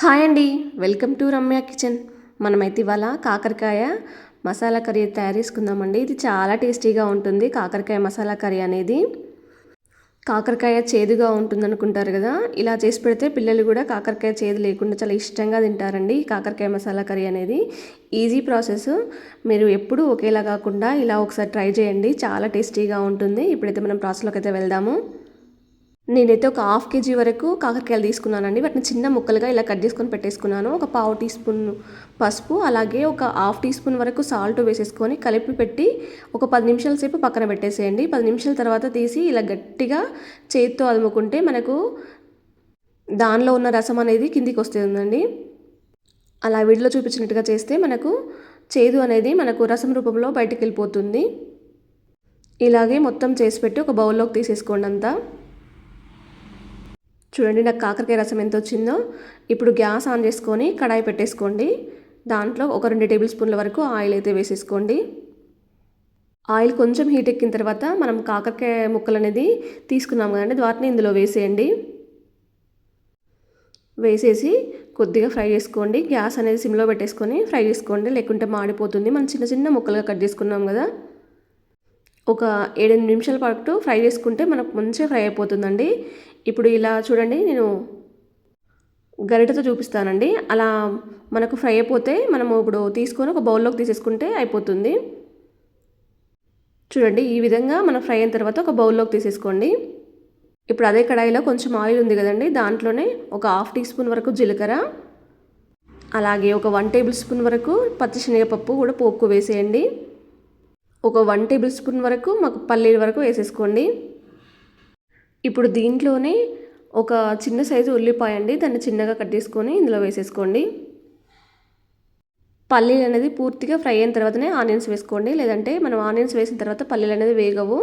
Hi అండి, welcome to Ramya kitchen. మనమైతే ఇవాళ కాకరకాయ మసాలా కర్రీ తయారు చేసుకుందామండి. ఇది చాలా టేస్టీగా ఉంటుంది. కాకరకాయ మసాలా కర్రీ అనేది కాకరకాయ చేదుగా ఉంటుంది అనుకుంటారు కదా, ఇలా చేసి పెడితే పిల్లలు కూడా కాకరకాయ చేదు లేకుండా చాలా ఇష్టంగా తింటారండి. కాకరకాయ మసాలా కర్రీ అనేది ఈజీ ప్రాసెస్. మీరు ఎప్పుడు ఒకేలా కాకుండా ఇలా ఒకసారి ట్రై చేయండి, చాలా టేస్టీగా ఉంటుంది. ఇప్పుడైతే మనం ప్రాసెస్లోకి అయితే వెళ్దాము. నేనైతే ఒక హాఫ్ కేజీ వరకు కాకరకాయలు తీసుకున్నానండి. వాటిని చిన్న ముక్కలుగా ఇలా కట్ చేసుకొని పెట్టేసుకున్నాను. ఒక పావు టీ స్పూన్ పసుపు, అలాగే ఒక హాఫ్ టీ స్పూన్ వరకు సాల్ట్ వేసేసుకొని కలిపి పెట్టి ఒక 10 నిమిషాల సేపు పక్కన పెట్టేసేయండి. 10 నిమిషాల తర్వాత తీసి ఇలా గట్టిగా చేతితో అదుముకుంటే మనకు దానిలో ఉన్న రసం అనేది కిందికి వస్తుందండి. అలా వీడియోలో చూపించినట్టుగా చేస్తే మనకు చేదు అనేది మనకు రసం రూపంలో బయటికి వెళ్ళిపోతుంది. ఇలాగే మొత్తం చేసి పెట్టి ఒక బౌల్లోకి తీసేసుకోండి అంతా. చూడండి నాకు కాకరకాయ రసం ఎంత వచ్చిందో. ఇప్పుడు గ్యాస్ ఆన్ చేసుకొని కడాయి పెట్టేసుకోండి. దాంట్లో ఒక 2 టేబుల్ స్పూన్ల వరకు ఆయిల్ అయితే వేసేసుకోండి. ఆయిల్ కొంచెం హీట్ ఎక్కిన తర్వాత మనం కాకరకాయ ముక్కలు అనేది తీసుకున్నాం కదండి, వాటిని ఇందులో వేసేయండి. వేసేసి కొద్దిగా ఫ్రై చేసుకోండి. గ్యాస్ అనేది సిమ్లో పెట్టేసుకొని ఫ్రై చేసుకోండి, లేకుంటే మాడిపోతుంది. మనం చిన్న చిన్న ముక్కలుగా కట్ చేసుకున్నాం కదా, ఒక 7-8 నిమిషాల పాటు ఫ్రై చేసుకుంటే మనకు మంచిగా ఫ్రై అయిపోతుందండి. ఇప్పుడు ఇలా చూడండి, నేను గరిటెతో చూపిస్తానండి. అలా మనకు ఫ్రై అయిపోతే మనము ఇప్పుడు తీసుకొని ఒక బౌల్లోకి తీసేసుకుంటే అయిపోతుంది. చూడండి, ఈ విధంగా మనం ఫ్రై అయిన తర్వాత ఒక బౌల్లోకి తీసేసుకోండి. ఇప్పుడు అదే కడాయిలో కొంచెం ఆయిల్ ఉంది కదండి, దాంట్లోనే ఒక హాఫ్ టీ స్పూన్ వరకు జీలకర్ర, అలాగే ఒక 1 టేబుల్ స్పూన్ వరకు పచ్చిశనగపప్పు కూడా పోపుకు వేసేయండి. ఒక 1 టేబుల్ స్పూన్ వరకు మాకు పల్లీల వరకు వేసేసుకోండి. ఇప్పుడు దీంట్లోనే ఒక చిన్న సైజు ఉల్లిపాయ అండి, దాన్ని చిన్నగా కట్ చేసుకొని ఇందులో వేసేసుకోండి. పల్లీలు అనేది పూర్తిగా ఫ్రై అయిన తర్వాతనే ఆనియన్స్ వేసుకోండి, లేదంటే మనం ఆనియన్స్ వేసిన తర్వాత పల్లీలు అనేది వేగవు.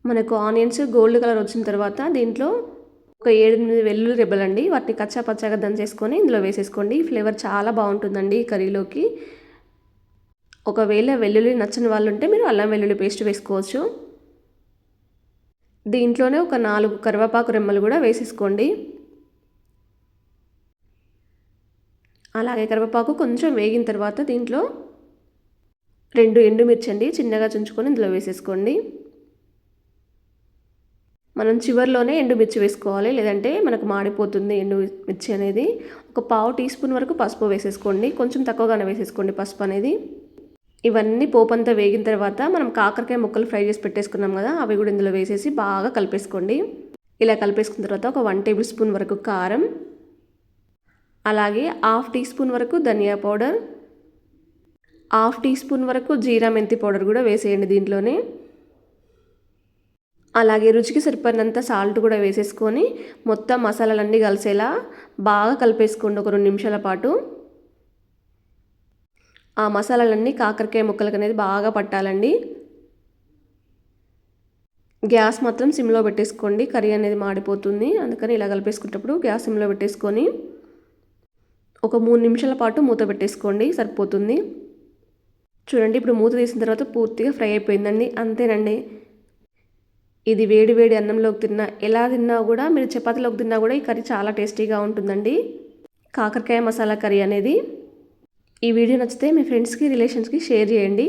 మనకు ఆనియన్స్ గోల్డ్ కలర్ వచ్చిన తర్వాత దీంట్లో ఒక 7-8 వెల్లుల్లి రెబ్బలండి, వాటిని కచ్చా పచ్చాగా దంచేసుకొని ఇందులో వేసేసుకోండి. ఫ్లేవర్ చాలా బాగుంటుందండి ఈ కర్రీలోకి. ఒకవేళ వెల్లుల్లి నచ్చని వాళ్ళు ఉంటే మీరు అల్లం వెల్లుల్లి పేస్ట్ వేసుకోవచ్చు. దీంట్లోనే ఒక 4 కరివేపాకు రెమ్మలు కూడా వేసేసుకోండి. అలాగే కరివేపాకు కొంచెం వేగిన తర్వాత దీంట్లో 2 ఎండుమిర్చి అండి చిన్నగా చుంచుకొని ఇందులో వేసేసుకోండి. మనం చివర్లోనే ఎండుమిర్చి వేసుకోవాలి, లేదంటే మనకు మాడిపోతుంది ఎండుమిర్చి అనేది. ఒక పావు టీ స్పూన్ వరకు పసుపు వేసేసుకోండి, కొంచెం తక్కువగానే వేసేసుకోండి పసుపు అనేది. ఇవన్నీ పోపంతా వేగిన తర్వాత మనం కాకరకాయ ముక్కలు ఫ్రై చేసి పెట్టేసుకున్నాం కదా, అవి కూడా ఇందులో వేసేసి బాగా కలిపేసుకోండి. ఇలా కలిపేసుకున్న తర్వాత ఒక 1 టేబుల్ స్పూన్ వరకు కారం, అలాగే హాఫ్ టీ స్పూన్ వరకు ధనియా పౌడర్, హాఫ్ టీ స్పూన్ వరకు జీరా మెంతి పౌడర్ కూడా వేసేయండి దీంట్లోనే. అలాగే రుచికి సరిపడినంత సాల్ట్ కూడా వేసేసుకొని మొత్తం మసాలాలన్నీ కలిసేలా బాగా కలిపేసుకోండి ఒక 2 నిమిషాల పాటు. ఆ మసాలాలన్నీ కాకరకాయ ముక్కలకు అనేది బాగా పట్టాలండి. గ్యాస్ మాత్రం సిమ్లో పెట్టేసుకోండి, కర్రీ అనేది మాడిపోతుంది. అందుకని ఇలా కలిపేసుకునేటప్పుడు గ్యాస్ సిమ్లో పెట్టేసుకొని ఒక 3 నిమిషాల పాటు మూత పెట్టేసుకోండి, సరిపోతుంది. చూడండి, ఇప్పుడు మూత తీసిన తర్వాత పూర్తిగా ఫ్రై అయిపోయిందండి. అంతేనండి. ఇది వేడి వేడి అన్నంలోకి తిన్నా, ఎలా తిన్నా కూడా, మీరు చపాతీలోకి తిన్నా కూడా ఈ కర్రీ చాలా టేస్టీగా ఉంటుందండి, కాకరకాయ మసాలా కర్రీ అనేది. ఈ వీడియో నచ్చితే మీ ఫ్రెండ్స్కి రిలేషన్స్కి షేర్ చేయండి.